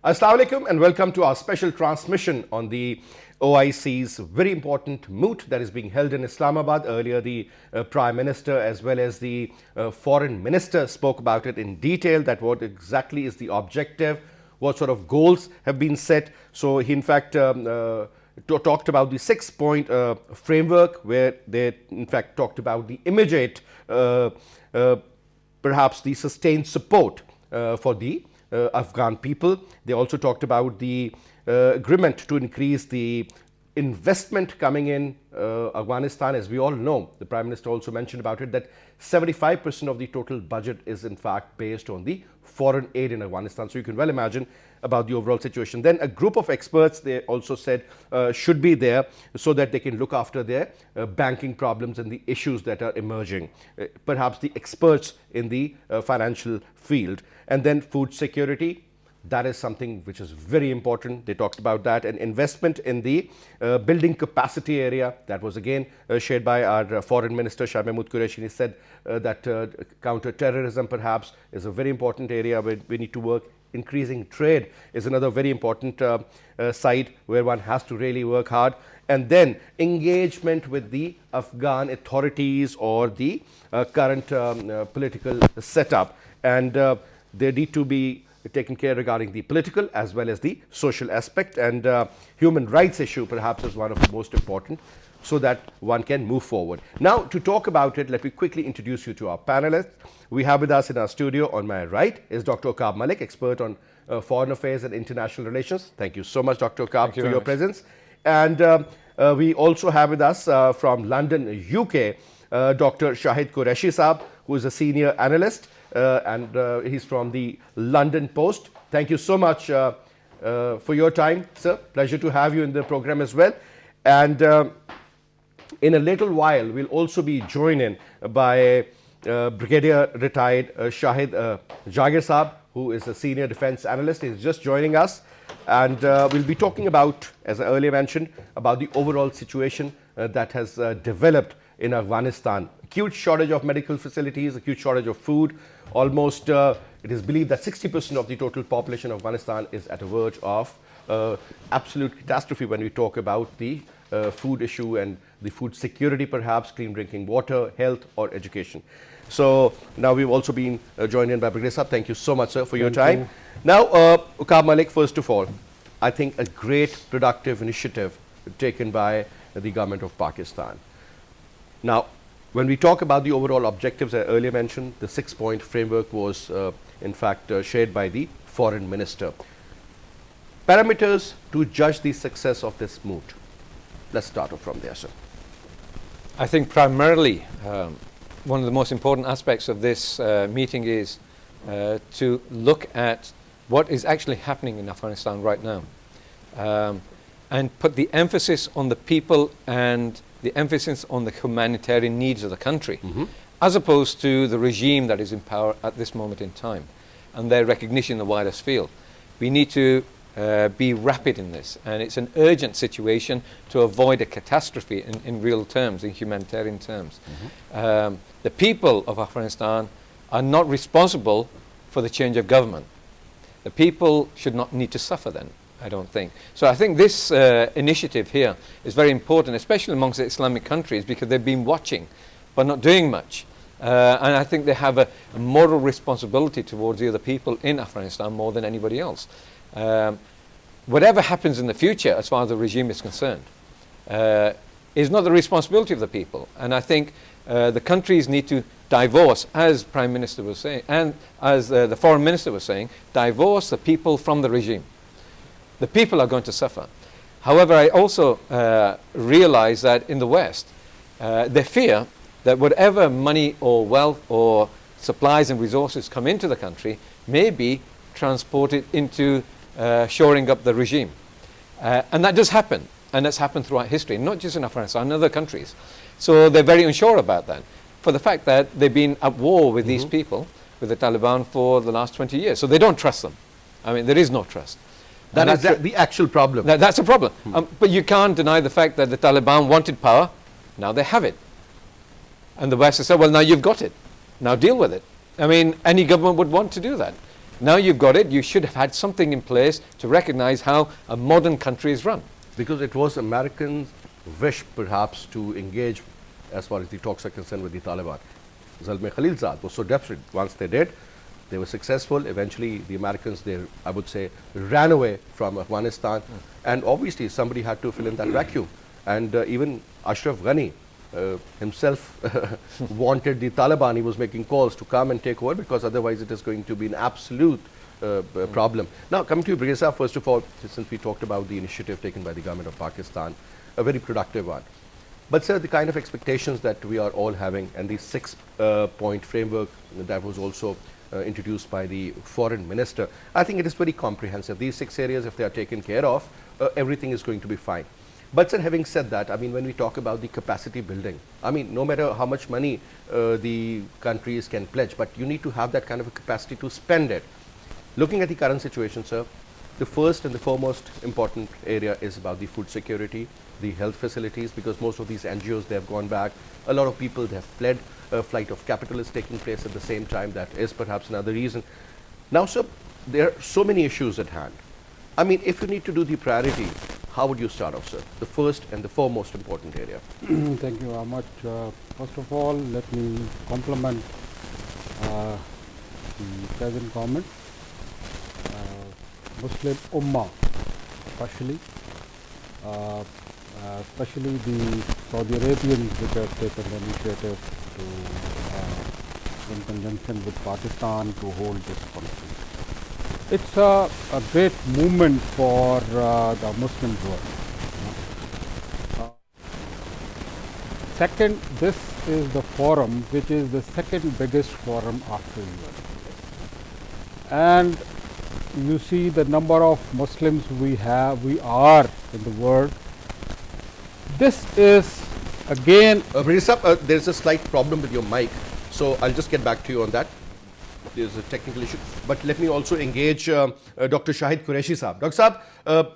Assalamu alaikum and welcome to our special transmission on the OIC's very important moot that is being held in Islamabad. Earlier, the Prime Minister as well as the Foreign Minister spoke about it in detail, that what exactly is the objective, what sort of goals have been set. So he in fact talked about the 6-point framework, where they in fact talked about the immediate, perhaps the sustained support for the Afghan people. They also talked about the agreement to increase the investment coming in Afghanistan. As we all know, the Prime Minister also mentioned about it, that 75% of the total budget is in fact based on the foreign aid in Afghanistan. So you can well imagine about the overall situation. Then a group of experts, they also said, should be there so that they can look after their banking problems and the issues that are emerging, perhaps the experts in the financial field. And then food security, that is something which is very important. They talked about that, and investment in the building capacity area. That was again shared by our Foreign Minister Shahid Qureshi. He said that counter-terrorism perhaps is a very important area where we need to work. Increasing trade is another very important side where one has to really work hard. And then engagement with the Afghan authorities or the current political setup. And there need to be taken care regarding the political as well as the social aspect, and human rights issue perhaps is one of the most important, so that one can move forward. Now, to talk about it, let me quickly introduce you to our panelists. We have with us in our studio on my right is Dr. Aqab Malik, expert on foreign affairs and international relations. Thank you so much, Dr. Aqab, for your presence. And we also have with us from London, UK, Dr. Shahid Qureshi Saab, who is a senior analyst, and he's from the London Post. Thank you so much for your time, sir. Pleasure to have you in the program as well. And in a little while, we'll also be joined in by Brigadier retired Shahid Jagir Saab, who is a senior defense analyst. He's just joining us. And we'll be talking about, as I earlier mentioned, about the overall situation that has developed in Afghanistan. Acute shortage of medical facilities, acute shortage of food. Almost, it is believed that 60% of the total population of Afghanistan is at a verge of absolute catastrophe when we talk about the food issue and the food security, perhaps clean drinking water, health or education. So now we've also been joined in by Brigadier Saab. Thank you so much, sir, for your time. Now, Aqab Malik, first of all, I think a great productive initiative taken by the government of Pakistan. Now, when we talk about the overall objectives, I earlier mentioned the 6-point framework was in fact shared by the Foreign Minister. Parameters to judge the success of this moot. Let's start off from there, sir. I think primarily one of the most important aspects of this meeting is to look at what is actually happening in Afghanistan right now, and put the emphasis on the people and the emphasis on the humanitarian needs of the country, as opposed to the regime that is in power at this moment in time, and their recognition in the wider field. We need to be rapid in this, and it's an urgent situation to avoid a catastrophe in real terms, in humanitarian terms. The people of Afghanistan are not responsible for the change of government. The people should not need to suffer then, I don't think. So I think this initiative here is very important, especially amongst the Islamic countries, because they've been watching but not doing much. And I think they have a moral responsibility towards the other people in Afghanistan more than anybody else. Whatever happens in the future, as far as the regime is concerned, is not the responsibility of the people. And I think the countries need to divorce, as Prime Minister was saying, and as the Foreign Minister was saying, divorce the people from the regime. The people are going to suffer. However, I also realize that in the West, they fear that whatever money or wealth or supplies and resources come into the country may be transported into shoring up the regime. And that does happen, and that's happened throughout history, not just in Afghanistan, in other countries. So they're very unsure about that, for the fact that they've been at war with these people, with the Taliban, for the last 20 years. So they don't trust them. I mean, there is no trust. That is the actual problem. That's a problem. But you can't deny the fact that the Taliban wanted power. Now they have it. And the West has said, well, now you've got it. Now deal with it. I mean, any government would want to do that. Now you've got it, you should have had something in place to recognize how a modern country is run. Because it was Americans' wish, perhaps, to engage as far as the talks are concerned with the Taliban. Zalmay Khalilzad was so desperate. Once they did, they were successful. Eventually, the Americans, they, I would say, ran away from Afghanistan. And obviously, somebody had to fill in that vacuum. And even Ashraf Ghani himself wanted the Taliban. He was making calls to come and take over, because otherwise it is going to be an absolute problem. Now, coming to you, Brigadier Sahab, first of all, since we talked about the initiative taken by the government of Pakistan, a very productive one. But sir, the kind of expectations that we are all having, and the six-point framework that was also introduced by the foreign minister, I think it is very comprehensive. These 6 areas, if they are taken care of, everything is going to be fine. But sir, having said that, I mean, when we talk about the capacity building, I mean, no matter how much money the countries can pledge, but you need to have that kind of a capacity to spend it. Looking at the current situation, sir, the first and the foremost important area is about the food security, the health facilities, because most of these NGOs, they have gone back. A lot of people, they have fled. A flight of capital is taking place at the same time. That is perhaps another reason. Now, sir, there are so many issues at hand. I mean, if you need to do the priority, how would you start off, sir? The first and the foremost important area. Thank you very much. First of all, let me compliment the present government, Muslim Ummah, especially the Saudi Arabians, which have taken the initiative to, in conjunction with Pakistan, to hold this conference. It's a great movement for the Muslim world. Second, this is the forum, which is the second biggest forum after UN. And you see the number of Muslims we are in the world. This is again. There's a slight problem with your mic, so I'll just get back to you on that. There's a technical issue. But let me also engage Dr. Shahid Qureshi Saab. Dr. Saab,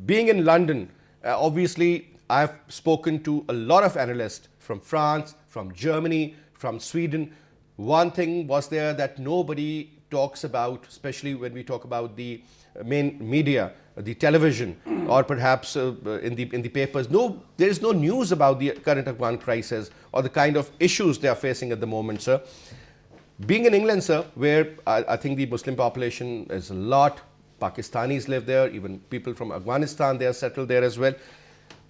being in London, obviously I've spoken to a lot of analysts from France, from Germany, from Sweden. One thing was there that nobody talks about, especially when we talk about the main media, the television, or perhaps in the papers. No, there is no news about the current Afghan crisis or the kind of issues they are facing at the moment, sir. Being in England, sir, where I think the Muslim population is a lot, Pakistanis live there, even people from Afghanistan, they are settled there as well.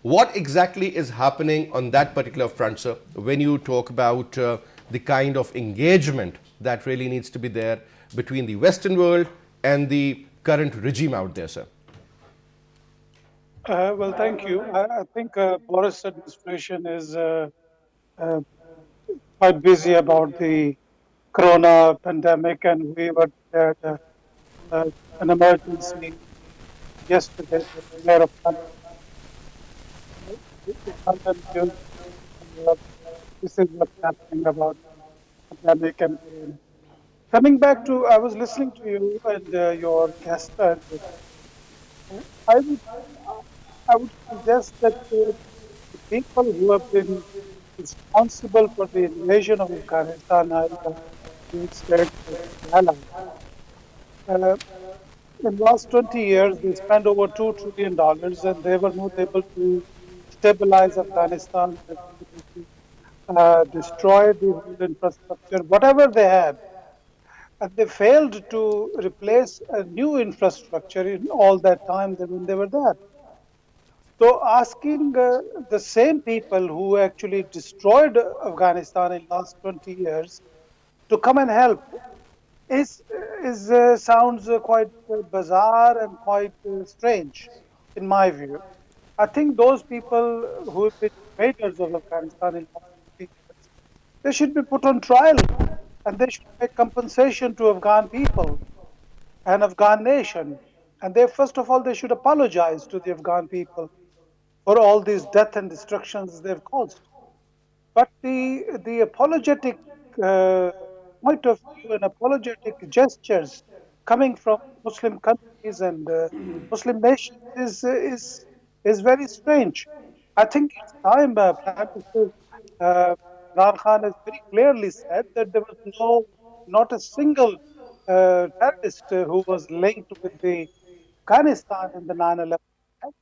What exactly is happening on that particular front, sir, when you talk about the kind of engagement that really needs to be there between the Western world and the current regime out there, sir? Well, thank you. I think Boris administration is quite busy about the corona pandemic, and we were at an emergency yesterday. The mayor of London news, this is what's happening about pandemic and corona. Coming back to, I was listening to you and your guest. I would I would suggest that the people who have been responsible for the invasion of Afghanistan are the states allies. Uh, in the last 20 years, they spent over $2 trillion and they were not able to stabilize Afghanistan, destroy the whole infrastructure, whatever they had. And they failed to replace a new infrastructure in all that time when they were there. So asking the same people who actually destroyed Afghanistan in the last 20 years to come and help is sounds quite bizarre and quite strange, in my view. I think those people who have been invaders of Afghanistan in the last 20 years, they should be put on trial and they should pay compensation to Afghan people and Afghan nation. And they, first of all, they should apologize to the Afghan people for all these death and destructions they've caused. But the apologetic point of view and apologetic gestures coming from Muslim countries and Muslim nations is very strange. I think it's time Prime Minister Imran Khan has very clearly said that there was not a single terrorist who was linked with the Afghanistan in the 9/11 attack,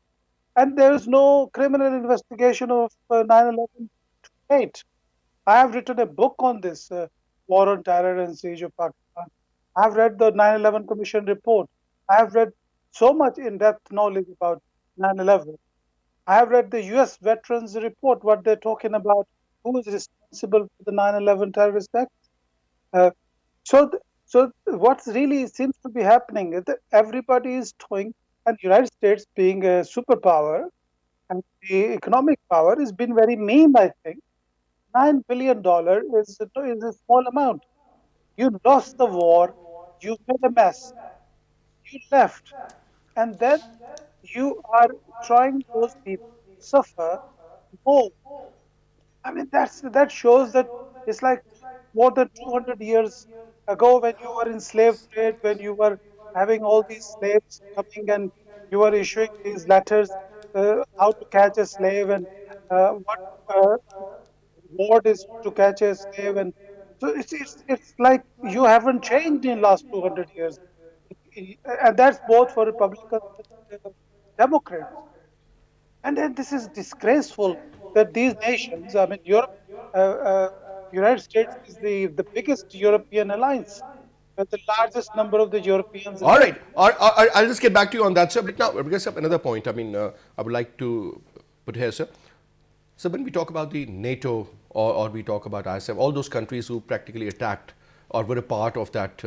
and there is no criminal investigation of 9/11 to date. I have written a book on this war on terror and siege of Pakistan. I have read the 9/11 Commission report. I have read so much in-depth knowledge about 9/11. I have read the U.S. Veterans Report, what they're talking about, who is responsible for the 9/11 terrorist act. Uh, so what really seems to be happening is that everybody is toying, and United States being a superpower and the economic power has been very mean, I think. $9 billion is a small amount. You lost the war, you made a mess, you left, and then you are trying those people to suffer more. I mean, that shows that it's like more than 200 years ago when you were in slave trade, when you were having all these slaves coming and you were issuing these letters, how to catch a slave and what reward is to catch a slave, and so it's like you haven't changed in last 200 years, and that's both for Republicans and Democrats. And then this is disgraceful that these nations, I mean, Europe, United States is the biggest European alliance, with the largest number of the Europeans in All the right. I'll just get back to you on that, sir. But now, because of another point, I mean, I would like to put here, sir. So when we talk about the NATO or we talk about ISAF, all those countries who practically attacked or were a part of that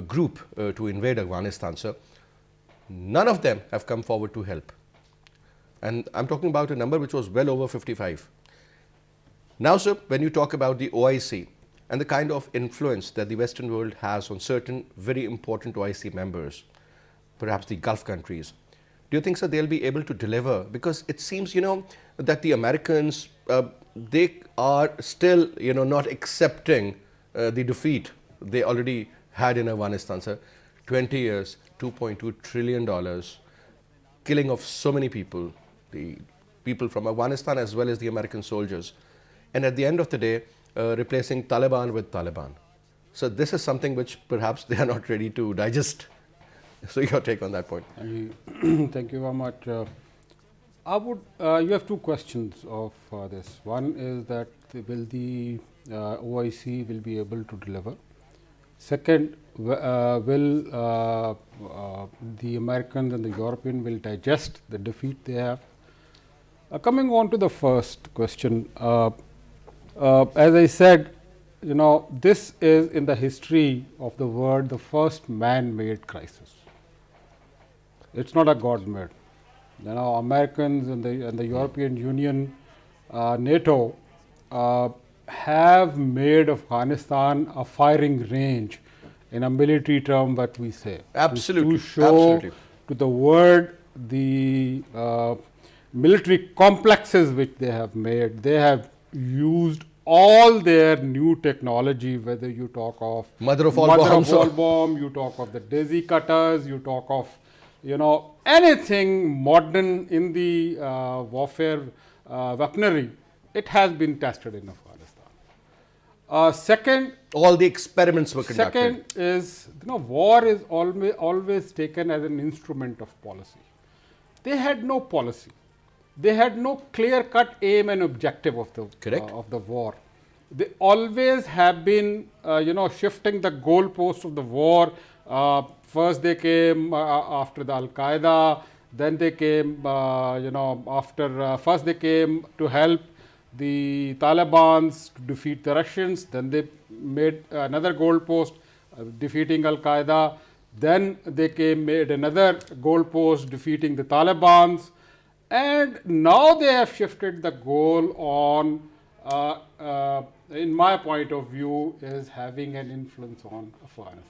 group to invade Afghanistan, sir, none of them have come forward to help. And I'm talking about a number which was well over 55. Now, sir, when you talk about the OIC and the kind of influence that the Western world has on certain very important OIC members, perhaps the Gulf countries, do you think, sir, they'll be able to deliver? Because it seems, that the Americans, they are still, not accepting the defeat they already had in Afghanistan, sir. 20 years, $2.2 trillion, killing of so many people, the people from Afghanistan as well as the American soldiers. And at the end of the day, replacing Taliban with Taliban. So this is something which perhaps they are not ready to digest. So your take on that point. Thank you very much. You have two questions of this. One is that will the OIC will be able to deliver? Second, will the Americans and the European will digest the defeat they have? Coming on to the first question, as I said, this is in the history of the world the first man-made crisis. It's not a God-made. Americans and the European Union, NATO, have made Afghanistan a firing range in a military term, what we say. Absolutely. To show to the world the military complexes which they have made. They have used all their new technology, whether you talk of mother of all bomb, you talk of the DEC cutters, you talk of anything modern in the warfare weaponry, it has been tested in Afghanistan. Second, all the experiments were conducted. Second is, war is always taken as an instrument of policy. They had no policy. They had no clear-cut aim and objective of the war. They always have been, shifting the goalpost of the war. First they came after the Al-Qaeda, then they came, first they came to help the Taliban to defeat the Russians, then they made another goalpost defeating Al-Qaeda, then they made another goalpost defeating the Taliban, and now they have shifted the goal on, in my point of view, is having an influence on Afghanistan.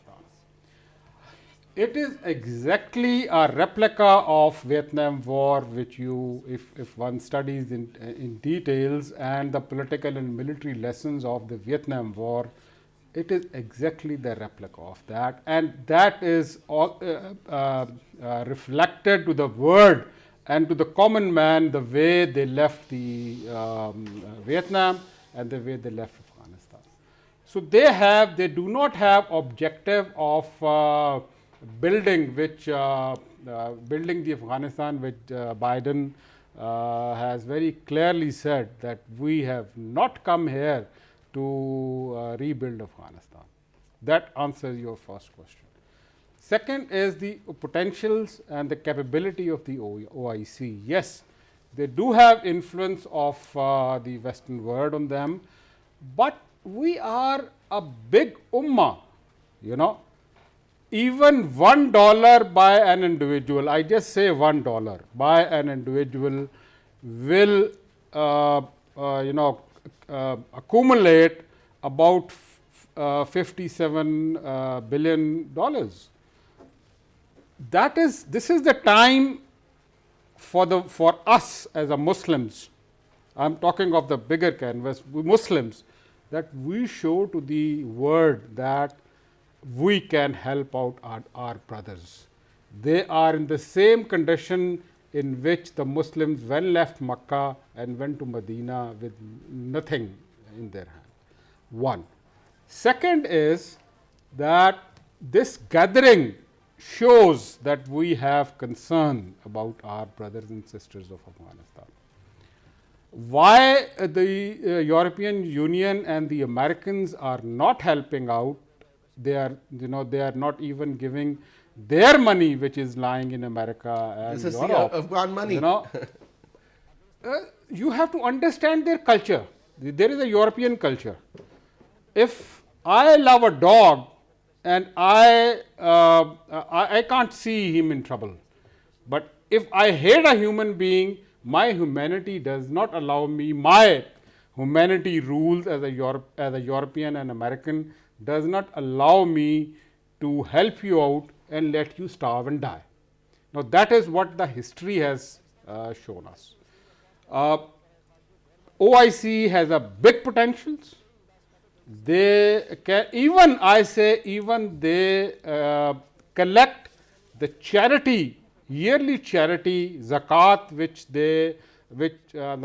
It is exactly a replica of Vietnam War, which if one studies in details and the political and military lessons of the Vietnam War, it is exactly the replica of that, and that is all, reflected to the world and to the common man, the way they left the Vietnam and the way they left Afghanistan. So they do not have objective of building building the Afghanistan, which Biden has very clearly said that we have not come here to rebuild Afghanistan. That answers your first question. Second is the potentials and the capability of the OIC. Yes, they do have influence of the Western world on them, but we are a big ummah, you know. Even $1 by an individual, I just say $1 by an individual will, accumulate about $57 billion. This is the time for us as a Muslims. I'm talking of the bigger canvas, we Muslims, that we show to the world that we can help out our brothers. They are in the same condition in which the Muslims left Makkah and went to Medina with nothing in their hand. One. Second is that this gathering shows that we have concern about our brothers and sisters of Afghanistan. Why the European Union and the Americans are not helping out? They are not even giving their money, which is lying in America and this is Europe. the Afghan money. You have to understand their culture. There is a European culture. If I love a dog and I can't see him in trouble, but if I hate a human being, my humanity does not allow me. My humanity rules as a European and American does not allow me to help you out and let you starve and die. Now that is what the history has shown us. OIC has a big potentials. They can they collect the charity, yearly charity zakat, which the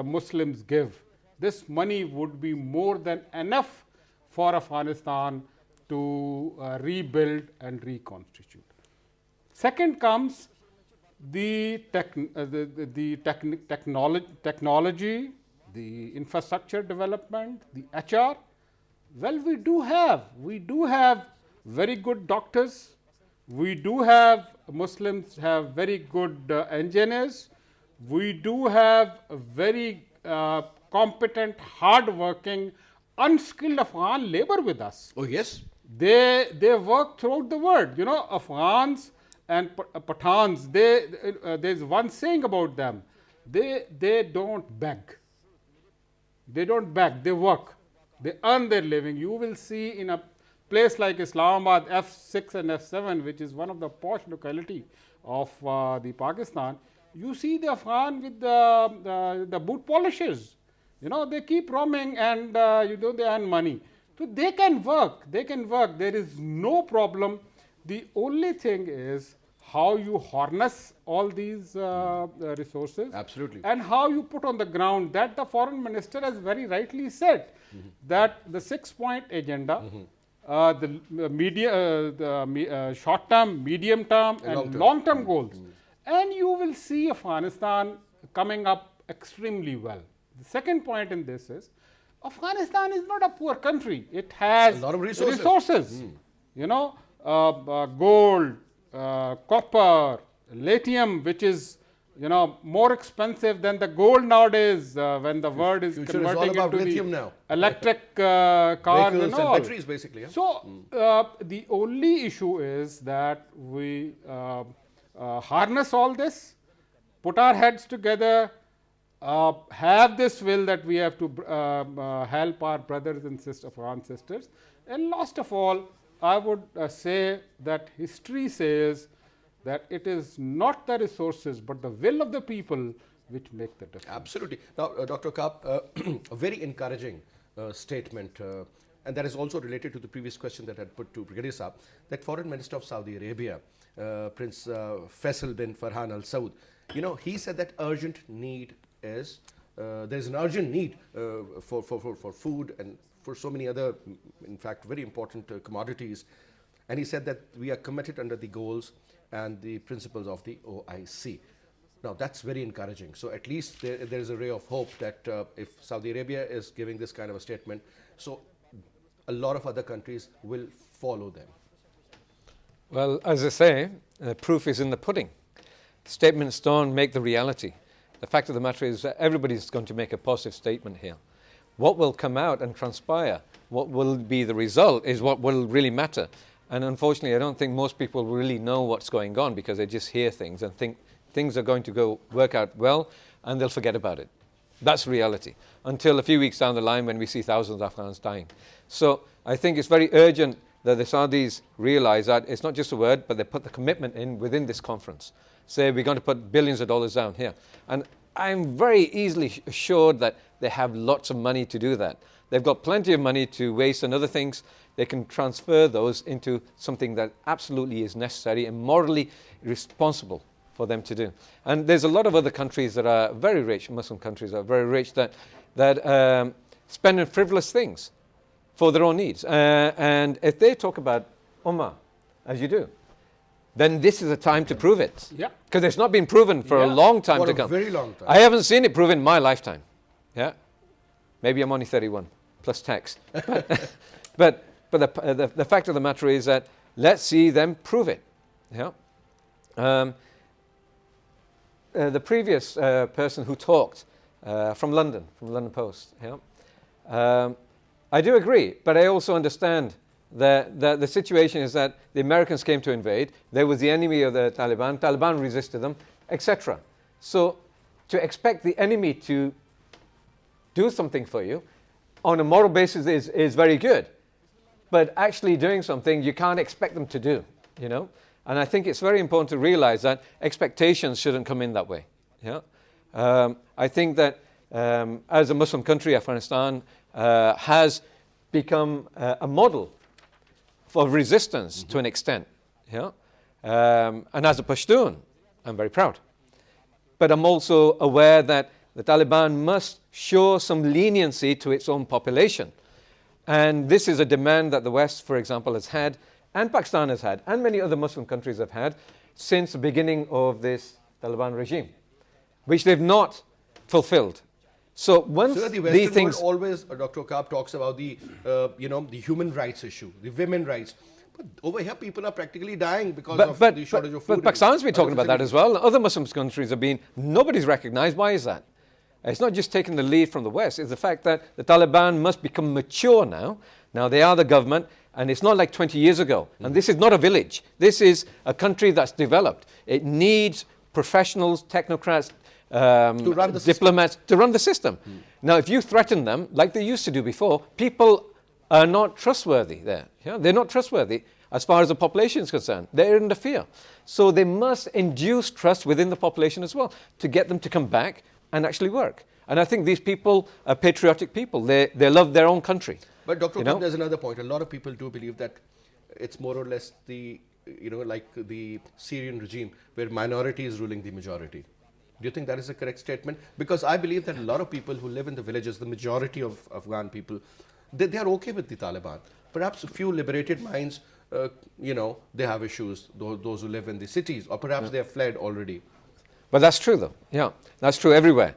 Muslims give. This money would be more than enough for Afghanistan to rebuild and reconstitute. Second comes the technology, the infrastructure development, the HR. Well, we do have very good doctors. We do have Muslims have very good engineers. We do have very competent, hard-working, unskilled Afghan labor with us. Oh yes. They work throughout the world. Afghans and Pathans. There's one saying about them. They don't beg. They don't beg. They work. They earn their living. You will see in a place like Islamabad, F6 and F7, which is one of the posh locality of the Pakistan. You see the Afghan with the boot polishes. They keep roaming and they earn money. So they can work. There is no problem. The only thing is how you harness all these resources. Absolutely. And how you put on the ground. That the foreign minister has very rightly said that the 6-point agenda, the short-term, medium-term and long-term goals. And you will see Afghanistan coming up extremely well. The second point in this is, Afghanistan is not a poor country. It has a lot of resources. Gold, copper, lithium, which is more expensive than the gold nowadays when the world is Future converting is all about into lithium the now. electric cars Vehicles and all. and batteries, basically. Yeah? So the only issue is that we harness all this, put our heads together, have this will that we have to help our brothers and Afghan sisters. And last of all, I would say that history says that it is not the resources but the will of the people which make the difference. Absolutely. Now, Dr. Aqab, a very encouraging statement, and that is also related to the previous question that I had put to Brigadier Saab, that Foreign Minister of Saudi Arabia, Prince Faisal bin Farhan Al Saud, he said that urgent need is, there is an urgent need for food and for so many other, in fact, very important commodities. And he said that we are committed under the goals and the principles of the OIC. Now, that's very encouraging. So at least there's a ray of hope that if Saudi Arabia is giving this kind of a statement, so a lot of other countries will follow them. Well, as I say, proof is in the pudding. Statements don't make the reality. The fact of the matter is that everybody's going to make a positive statement here. What will come out and transpire, what will be the result, is what will really matter. And unfortunately, I don't think most people really know what's going on because they just hear things and think things are going to work out well, and they'll forget about it. That's reality. Until a few weeks down the line when we see thousands of Afghans dying. So I think it's very urgent that the Saudis realize that it's not just a word, but they put the commitment in within this conference. Say we're going to put billions of dollars down here. And I'm very easily assured that they have lots of money to do that. They've got plenty of money to waste on other things. They can transfer those into something that absolutely is necessary and morally responsible for them to do. And there's a lot of other countries that are very rich, Muslim countries that are very rich, that spend on frivolous things for their own needs. And if they talk about Ummah, as you do, then this is a time to prove it. Yeah. Because it's not been proven for a long time to come. For a very long time. I haven't seen it proven in my lifetime. Yeah. Maybe I'm only 31, plus tax. But the fact of the matter is that let's see them prove it. Yeah. The previous person who talked from London Post. Yeah. I do agree, but I also understand that the situation is that the Americans came to invade. They was the enemy of the Taliban. Taliban resisted them, etc. So to expect the enemy to do something for you on a moral basis is very good. But actually doing something you can't expect them to do, you know. And I think it's very important to realize that expectations shouldn't come in that way. Yeah. I think that as a Muslim country, Afghanistan has become a model for resistance to an extent. Yeah. And as a Pashtun, I'm very proud. But I'm also aware that the Taliban must show some leniency to its own population. And this is a demand that the West, for example, has had, and Pakistan has had, and many other Muslim countries have had, since the beginning of this Taliban regime, which they've not fulfilled. So once the Western things world always, Dr. Aqab talks about the human rights issue, the women rights. But over here, people are practically dying because of the shortage of food. But Pakistan's been talking about that as well. Other Muslim countries have been. Nobody's recognized. Why is that? It's not just taking the lead from the West. It's the fact that the Taliban must become mature now. Now they are the government, and it's not like 20 years ago. And this is not a village. This is a country that's developed. It needs professionals, technocrats, diplomats to run the system. Now, if you threaten them, like they used to do before, people are not trustworthy there. Yeah? They're not trustworthy as far as the population is concerned. They're under fear. So they must induce trust within the population as well to get them to come back and actually work. And I think these people are patriotic people. They love their own country. But Dr. Aqab, there's another point. A lot of people do believe that it's more or less like the Syrian regime where minority is ruling the majority. Do you think that is a correct statement? Because I believe that a lot of people who live in the villages, the majority of Afghan people, they are okay with the Taliban. Perhaps a few liberated minds, they have issues, those who live in the cities, or perhaps they have fled already. But that's true, though. Yeah, that's true everywhere.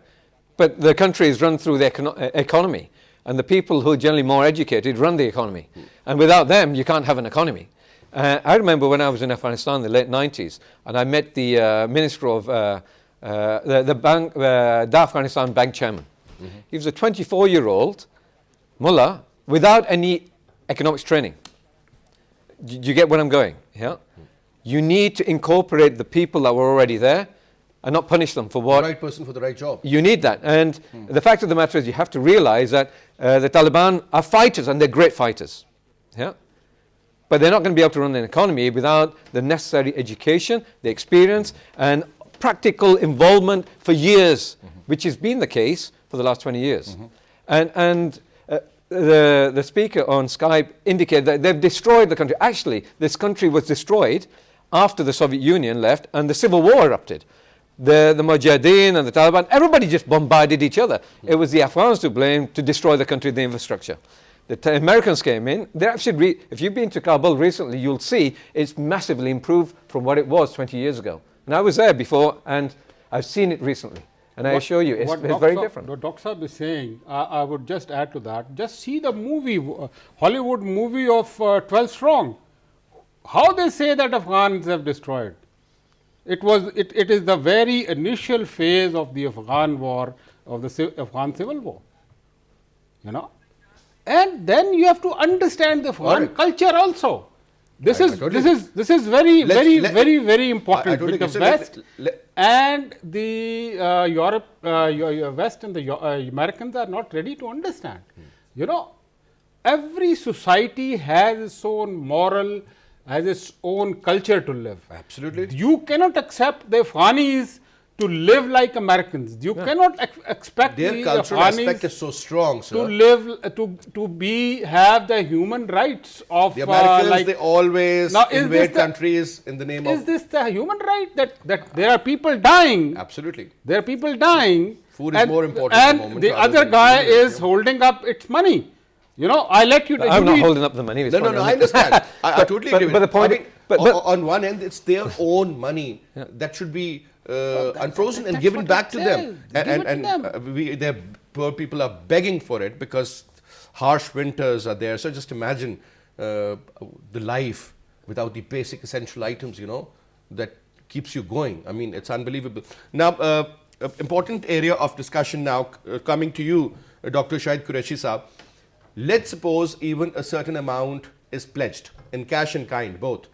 But the country is run through the economy, and the people who are generally more educated run the economy. And without them, you can't have an economy. I remember when I was in Afghanistan in the late 90s, and I met the minister of the Afghanistan bank chairman. He was a 24-year-old mullah without any economics training. Do you get where I'm going? Yeah. You need to incorporate the people that were already there and not punish them for what? The right person for the right job. You need that. And the fact of the matter is you have to realize that the Taliban are fighters, and they're great fighters. Yeah. But they're not going to be able to run an economy without the necessary education, the experience, and practical involvement for years, which has been the case for the last 20 years. And the speaker on Skype indicated that they've destroyed the country. Actually, this country was destroyed after the Soviet Union left and the civil war erupted. The Mujahideen and the Taliban, everybody just bombarded each other. It was the Afghans to blame to destroy the country, the infrastructure. The Americans came in. They're actually, if you've been to Kabul recently, you'll see it's massively improved from what it was 20 years ago. And I was there before, and I've seen it recently. And I assure you, it's very different. What Dr. Saab is saying, I would just add to that. Just see the movie, Hollywood movie of 12 Strong. How they say that Afghans have destroyed. It is the very initial phase of the Afghan war, of the Afghan civil war. You know, and then you have to understand the Afghan culture also. This is very important with the West and the Europe, West and the Americans are not ready to understand. You know, every society has its own moral, has its own culture to live. Absolutely. You cannot accept the Afghanis to live like Americans. You cannot expect their cultural aspect is so strong, sir. To live, have the human rights of the Americans. They always invade countries in the name of. Is this the human right that there are people dying? Absolutely. There are people dying. Food is more important. And the other guy is holding up its money. You know, I let you. I'm not holding up the money. No, I understand. I totally agree with you. But the point, on one end, it's their own money that should be unfrozen and given back to them. Their poor people are begging for it because harsh winters are there. So just imagine the life without the basic essential items, you know, that keeps you going. I mean, it's unbelievable. Now, important area of discussion now coming to you, Dr. Shahid Qureshi Saab. Let's suppose even a certain amount is pledged in cash and kind, both,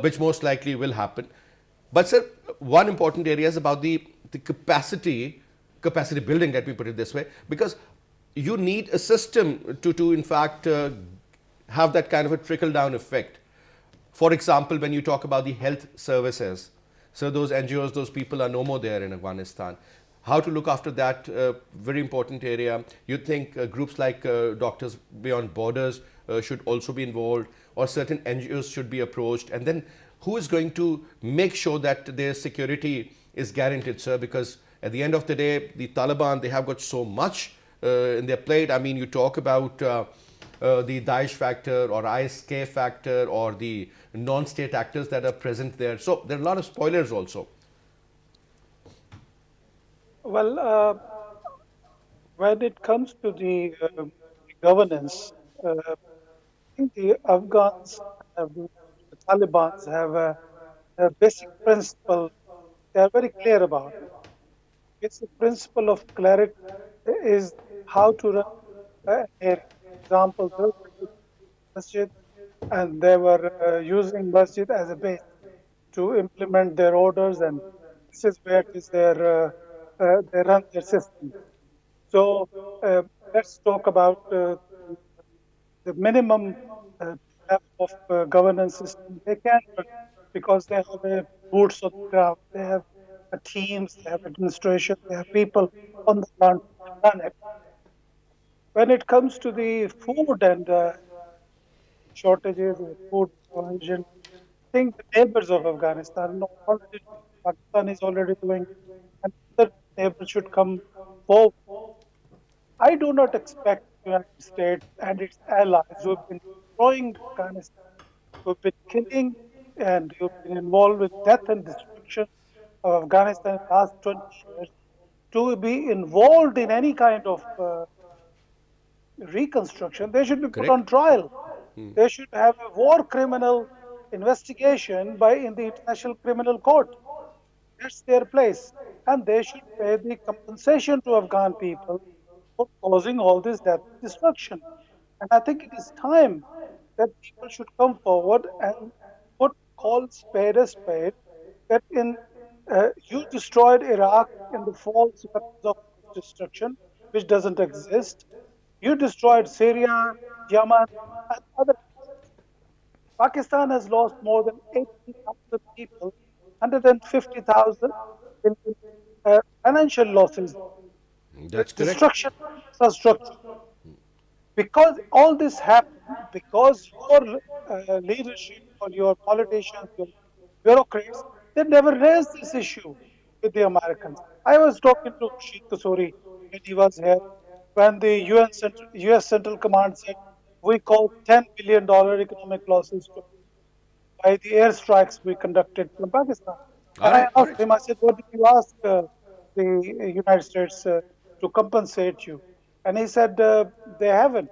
which most likely will happen. But sir, one important area is about the capacity building, let me put it this way, because you need a system to in fact have that kind of a trickle down effect. For example, when you talk about the health services, so those NGOs, those people are no more there in Afghanistan. How to look after that very important area. You think groups like Doctors Beyond Borders should also be involved, or certain NGOs should be approached, and then who is going to make sure that their security is guaranteed, sir? Because at the end of the day, the Taliban, they have got so much in their plate. I mean, you talk about the Daesh factor or ISK factor or the non-state actors that are present there. So there are a lot of spoilers also. Well, when it comes to the governance, I think the Afghans, the Taliban have a basic principle. They are very clear about it. Basic principle of clarity is how to run an area. For example, they were masjid, and they were using masjid as a base to implement their orders, and this is where it is their they run their system. So let's talk about the minimum level of governance system they can run, because they have boots on the ground, they have teams, they have administration, they have people on the ground to run it. When it comes to the food and shortages of food provision, I think the neighbors of Afghanistan already, Pakistan is already doing, and other neighbors should come forward. I do not expect the United States and its allies who have been destroying Afghanistan, who have been killing and who have been involved with death and destruction of Afghanistan in the last 20 years, to be involved in any kind of reconstruction. They should be put on trial. They should have a war criminal investigation in the International Criminal Court. That's their place. And they should pay the compensation to Afghan people for causing all this death and destruction. And I think it is time that people should come forward and call spade a spade, that you destroyed Iraq in the false weapons of destruction, which doesn't exist. You destroyed Syria, Yemen, and other places. Pakistan has lost more than 80,000 people, 150,000 in financial losses. That's correct. Destruction of infrastructure. Because all this happened, because your leadership or your politicians, your bureaucrats, they never raised this issue with the Americans. I was talking to Sheikh Kasuri when he was here. when the US Central Command said we caused $10 billion economic losses by the airstrikes we conducted from Pakistan. All And I right, all asked right. him, I said, what did you ask the United States to compensate you? And he said, they haven't.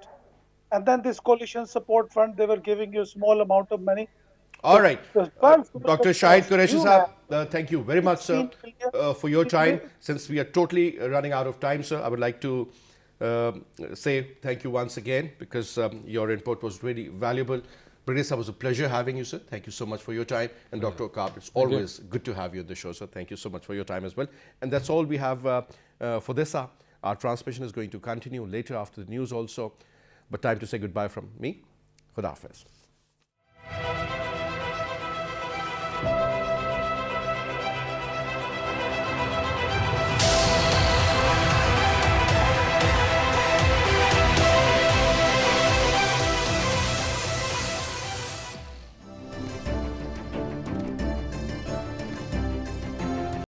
And then this coalition support fund, they were giving you a small amount of money. All right. The world's Dr. biggest Shahid cost, Qureshi you sahab, have thank you very much, sir, 16 billion. for your time. Since we are totally running out of time, sir, I would like to say thank you once again because your input was really valuable. Brigadier sir, it was a pleasure having you, sir. Thank you so much for your time. And Dr. Aqab, it's always good to have you on the show, sir. Thank you so much for your time as well. And that's all we have for this hour. Our transmission is going to continue later after the news also. But time to say goodbye from me. Khuda Hafiz.